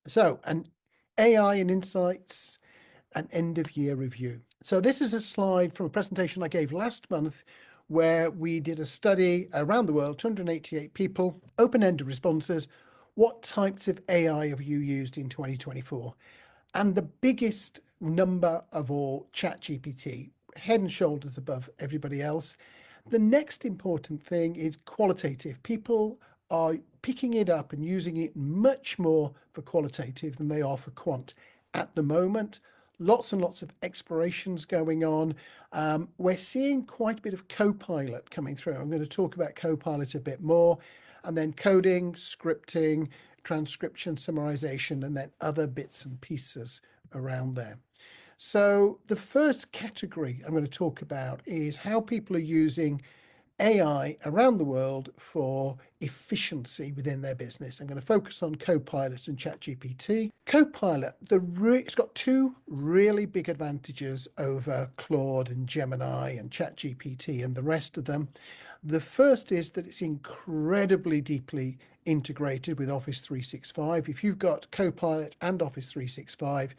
So, an AI and insights, an end of year review. So this is a slide from a presentation I gave last month where we did a study around the world, 288 people, open-ended responses. What types of AI have you used in 2024? And the biggest number of all, ChatGPT, head and shoulders above everybody else. The next important thing is qualitative. People are picking it up and using it much more for qualitative than they are for quant at the moment. Lots and lots of explorations going on. We're seeing quite a bit of Copilot coming through. I'm going to talk about Copilot a bit more, and then coding, scripting, transcription, summarization, and then other bits and pieces around there. So the first category I'm going to talk about is how people are using AI around the world for efficiency within their business. I'm going to focus on Copilot and ChatGPT. Copilot, it's got two really big advantages over Claude and Gemini and ChatGPT and the rest of them. The first is that it's incredibly deeply integrated with Office 365. If you've got Copilot and Office 365,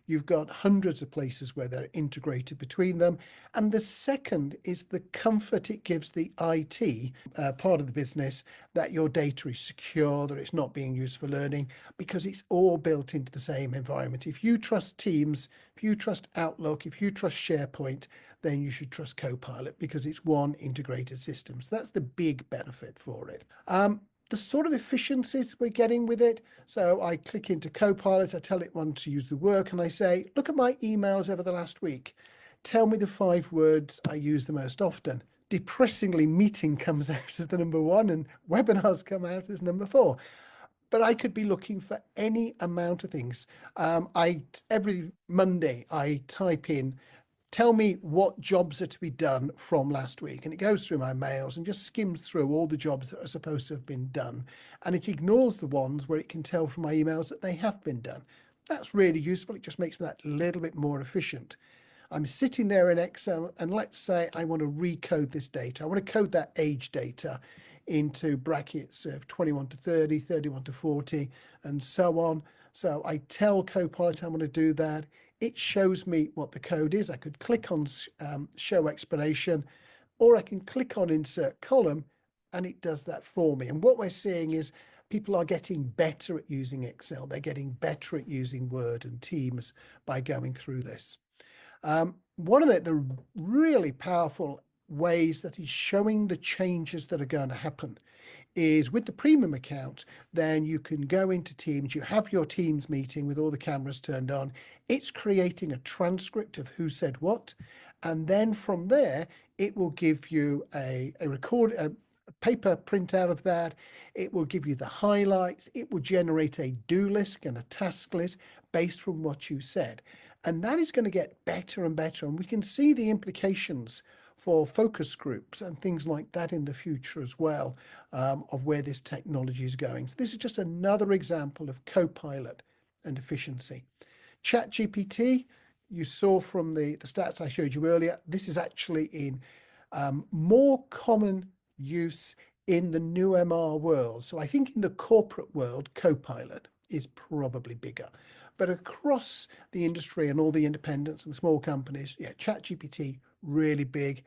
you've got hundreds of places where they're integrated between them. And the second is the comfort it gives the IT part of the business that your data is secure, that it's not being used for learning, because it's all built into the same environment. If you trust Teams, if you trust Outlook, if you trust SharePoint, then you should trust Copilot because it's one integrated system. So that's the big benefit for it. The sort of efficiencies we're getting with it. So I click into Copilot, I tell it one to use the work, and I say, look at my emails over the last week. Tell me the 5 words I use the most often. Depressingly, meeting comes out as the number 1 and webinars come out as number 4. But I could be looking for any amount of things. Every Monday, I type in, tell me what jobs are to be done from last week. And it goes through my mails and just skims through all the jobs that are supposed to have been done. And it ignores the ones where it can tell from my emails that they have been done. That's really useful. It just makes me that little bit more efficient. I'm sitting there in Excel and let's say I want to recode this data. I want to code that age data into brackets of 21 to 30, 31 to 40, and so on. So I tell Copilot I want to do that. It shows me what the code is. I could click on show explanation, or I can click on insert column and it does that for me. And what we're seeing is people are getting better at using Excel. They're getting better at using Word and Teams by going through this. One of the really powerful ways that is showing the changes that are going to happen is with the premium account, then you can go into Teams, you have your Teams meeting with all the cameras turned on. It's creating a transcript of who said what. And then from there, it will give you a paper printout of that. It will give you the highlights. It will generate a do list and a task list based from what you said. And that is going to get better and better. And we can see the implications for focus groups and things like that in the future as well, of where this technology is going. So this is just another example of Copilot and efficiency. ChatGPT, you saw from the stats I showed you earlier, this is actually in more common use in the NewMR world. So I think in the corporate world, Copilot is probably bigger. But across the industry and all the independents and small companies, yeah, ChatGPT, really big.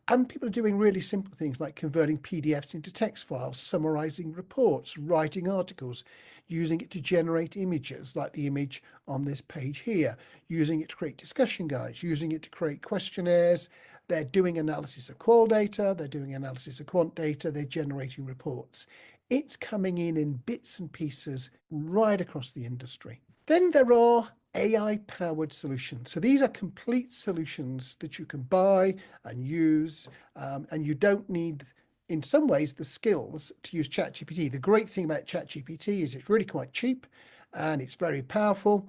And people are doing really simple things like converting PDFs into text files, summarizing reports, writing articles, using it to generate images like the image on this page here, using it to create discussion guides, using it to create questionnaires. They're doing analysis of qual data, they're doing analysis of quant data, they're generating reports. It's coming in bits and pieces right across the industry. Then there are AI-powered solutions. So these are complete solutions that you can buy and use, and you don't need, in some ways, the skills to use ChatGPT. The great thing about ChatGPT is it's really quite cheap and it's very powerful.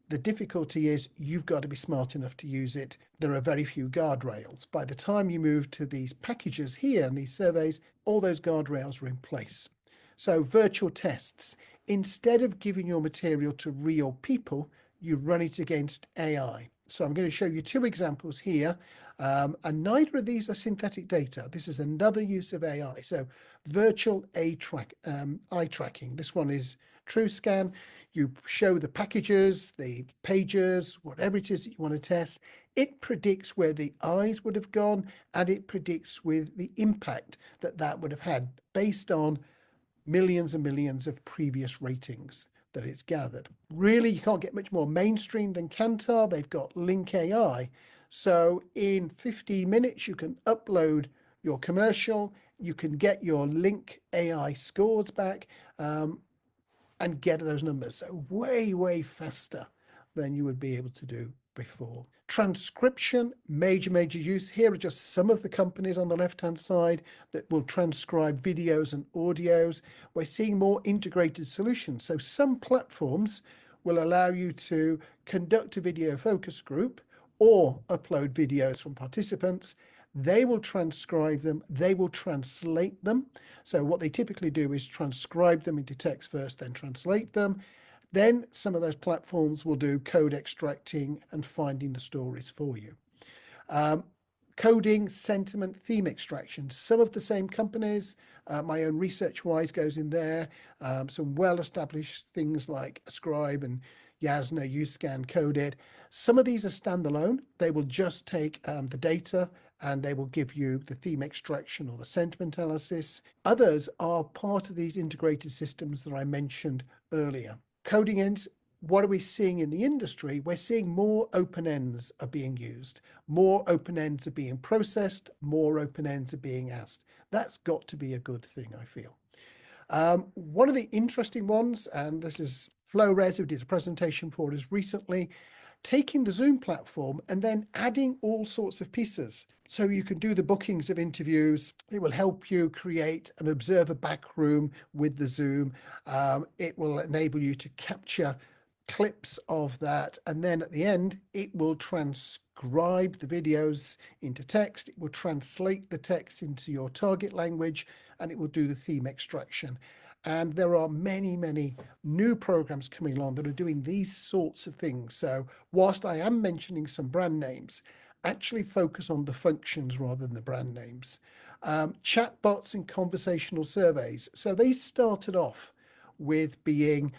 The difficulty is you've got to be smart enough to use it. There are very few guardrails. By the time you move to these packages here and these surveys, all those guardrails are in place. So virtual tests, instead of giving your material to real people, you run it against AI. So I'm going to show you 2 examples here, and neither of these are synthetic data. This is another use of AI. So virtual eye tracking. This one is TrueScan. You show the packages, the pages, whatever it is that you want to test. It predicts where the eyes would have gone, and it predicts with the impact that that would have had based on millions and millions of previous ratings that it's gathered. Really, you can't get much more mainstream than Kantar. They've got Link AI. So in 15 minutes, you can upload your commercial, you can get your Link AI scores back, and get those numbers. So way, way faster than you would be able to do before. Transcription, major use. Here are just some of the companies on the left-hand side that will transcribe videos and audios. We're seeing more integrated solutions. So some platforms will allow you to conduct a video focus group or upload videos from participants. They will transcribe them, they will translate them. So what they typically do is transcribe them into text first, then translate them. Then some of those platforms will do code extracting and finding the stories for you. Coding, sentiment, theme extraction. Some of the same companies, my own ResearchWise goes in there. Some well-established things like Ascribe and Yasna, Uscan, Coded. Some of these are standalone. They will just take the data and they will give you the theme extraction or the sentiment analysis. Others are part of these integrated systems that I mentioned earlier. Coding ends, what are we seeing in the industry? We're seeing more open ends are being used, more open ends are being processed, more open ends are being asked. That's got to be a good thing, I feel. One of the interesting ones, and this is FlowRes, who did a presentation for us recently, taking the Zoom platform and then adding all sorts of pieces. So you can do the bookings of interviews. It will help you create an observer backroom with the Zoom. It will enable you to capture clips of that. And then at the end, it will transcribe the videos into text. It will translate the text into your target language, and it will do the theme extraction. And there are many new programs coming along that are doing these sorts of things. So whilst I am mentioning some brand names, actually focus on the functions rather than the brand names. Chatbots and conversational surveys. So they started off with being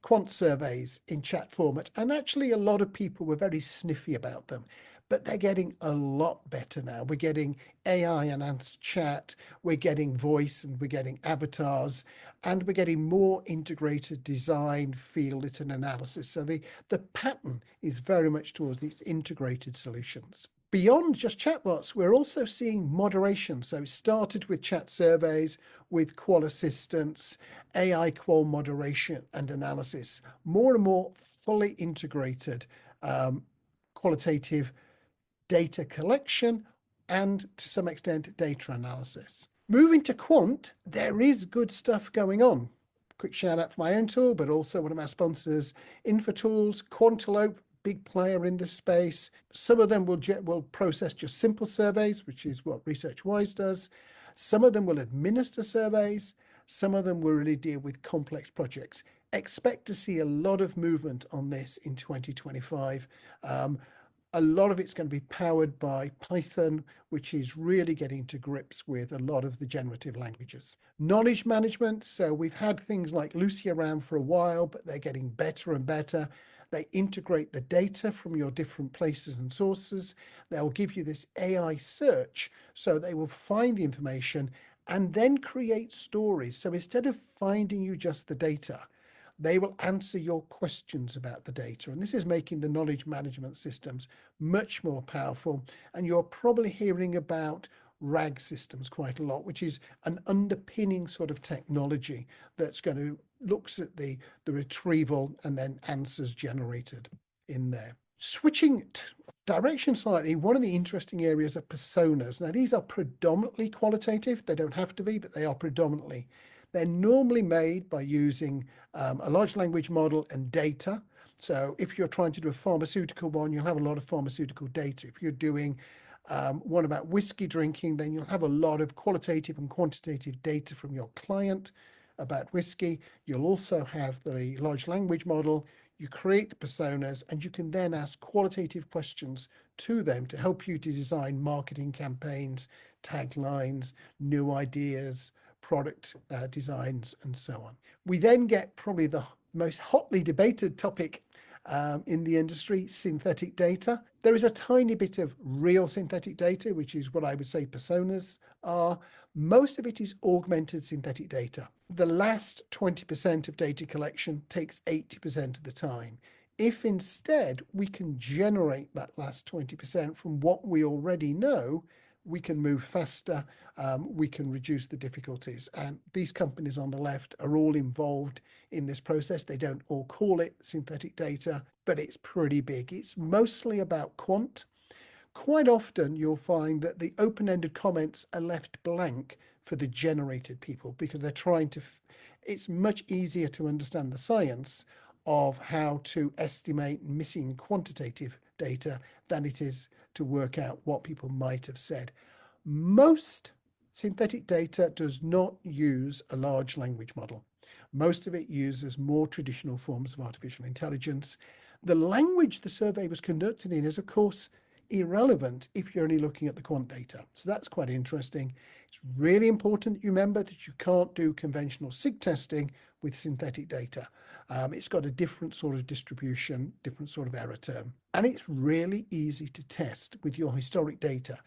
quant surveys in chat format. And actually a lot of people were very sniffy about them. But they're getting a lot better now. We're getting AI enhanced chat, we're getting voice, and we're getting avatars, and we're getting more integrated design, field it, and analysis. So the pattern is very much towards these integrated solutions. Beyond just chatbots, we're also seeing moderation. So it started with chat surveys, with qual assistance, AI qual moderation and analysis, more and more fully integrated qualitative data collection, and to some extent, data analysis. Moving to quant, there is good stuff going on. Quick shout out for my own tool, but also one of our sponsors, InfoTools, Quantelope, big player in this space. Some of them will process just simple surveys, which is what ResearchWise does. Some of them will administer surveys. Some of them will really deal with complex projects. Expect to see a lot of movement on this in 2025. A lot of it's going to be powered by Python, which is really getting to grips with a lot of the generative languages. Knowledge management. So we've had things like Lucy around for a while, but they're getting better and better. They integrate the data from your different places and sources. They'll give you this AI search. So they will find the information and then create stories. So instead of finding you just the data, they will answer your questions about the data. And this is making the knowledge management systems much more powerful. And you're probably hearing about RAG systems quite a lot, which is an underpinning sort of technology that's going to looks at the retrieval and then answers generated in there. Switching direction slightly, one of the interesting areas are personas. Now, these are predominantly qualitative. They don't have to be, but they are predominantly. They're normally made by using a large language model and data. So if you're trying to do a pharmaceutical one, you'll have a lot of pharmaceutical data. If you're doing one about whiskey drinking, then you'll have a lot of qualitative and quantitative data from your client about whiskey. You'll also have the large language model. You create the personas, and you can then ask qualitative questions to them to help you to design marketing campaigns, taglines, new ideas, product designs, and so on. We then get probably the most hotly debated topic in the industry, synthetic data. There is a tiny bit of real synthetic data, which is what I would say personas are. Most of it is augmented synthetic data. The last 20% of data collection takes 80% of the time. If instead we can generate that last 20% from what we already know, we can move faster, we can reduce the difficulties. And these companies on the left are all involved in this process. They don't all call it synthetic data, but it's pretty big. It's mostly about quant. Quite often you'll find that the open-ended comments are left blank for the generated people because they're trying to, it's much easier to understand the science of how to estimate missing quantitative data than it is to work out what people might have said. Most synthetic data does not use a large language model. Most of it uses more traditional forms of artificial intelligence. The language the survey was conducted in is, of course, irrelevant if you're only looking at the quant data. So that's quite interesting. It's really important that you remember that you can't do conventional SIG testing with synthetic data. It's got a different sort of distribution, different sort of error term. And it's really easy to test with your historic data.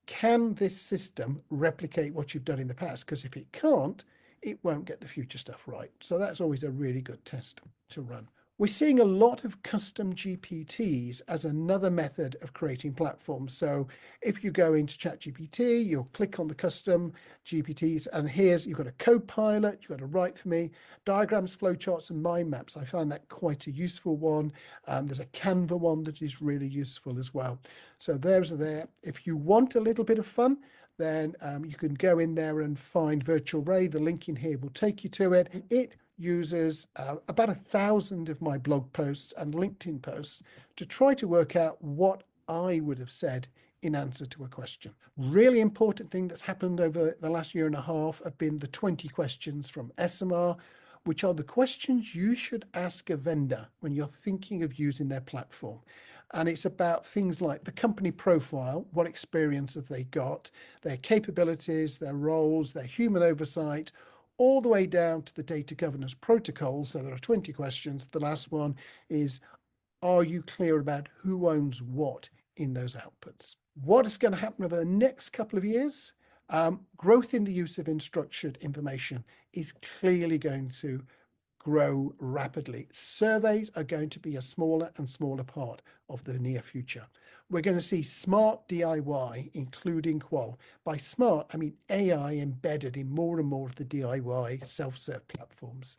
Can this system replicate what you've done in the past? Because if it can't, it won't get the future stuff right. So that's always a really good test to run. We're seeing a lot of custom GPTs as another method of creating platforms. So if you go into ChatGPT, you'll click on the custom GPTs, and you've got a code pilot, you've got a write for me, diagrams, flowcharts, and mind maps. I find that quite a useful one. There's a Canva one that is really useful as well. So those are there. If you want a little bit of fun, then you can go in there and find Virtual Ray. The link in here will take you to it. It uses about 1,000 of my blog posts and LinkedIn posts to try to work out what I would have said in answer to a question. Really important thing that's happened over the last year and a half have been the 20 questions from SMR, which are the questions you should ask a vendor when you're thinking of using their platform. And it's about things like the company profile, what experience have they got, their capabilities, their roles, their human oversight, all the way down to the data governance protocol. So there are 20 questions. The last one is, are you clear about who owns what in those outputs? What is going to happen over the next couple of years? Growth in the use of unstructured information is clearly going to grow rapidly. Surveys are going to be a smaller and smaller part of the near future. We're going to see smart DIY, including qual. By smart, I mean AI embedded in more and more of the DIY self-serve platforms.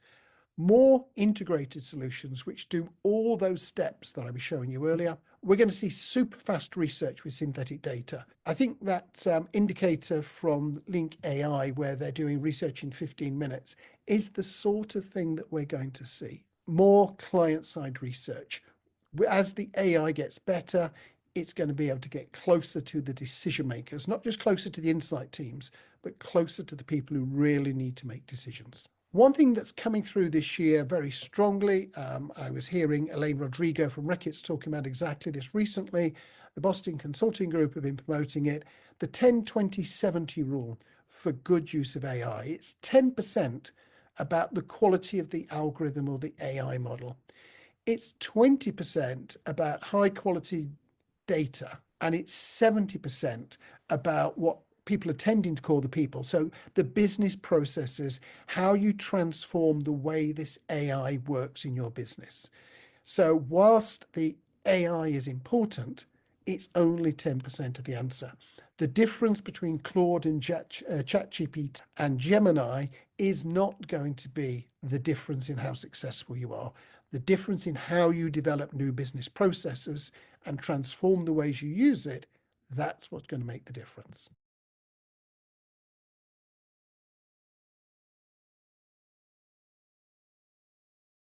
More integrated solutions which do all those steps that I was showing you earlier. We're going to see super fast research with synthetic data. I think that indicator from Link AI, where they're doing research in 15 minutes, is the sort of thing that we're going to see. More client-side research. As the AI gets better, it's going to be able to get closer to the decision makers, not just closer to the insight teams, but closer to the people who really need to make decisions. One thing that's coming through this year very strongly, I was hearing Elaine Rodrigo from Reckitt's talking about exactly this recently. The Boston Consulting Group have been promoting it. The 10-20-70 rule for good use of AI. It's 10% about the quality of the algorithm or the AI model. It's 20% about high quality data, and it's 70% about what people are tending to call the people. So the business processes, how you transform the way this AI works in your business. So whilst the AI is important, it's only 10% of the answer. The difference between Claude and ChatGPT and Gemini is not going to be the difference in how successful you are. The difference in how you develop new business processes and transform the ways you use it, that's what's going to make the difference.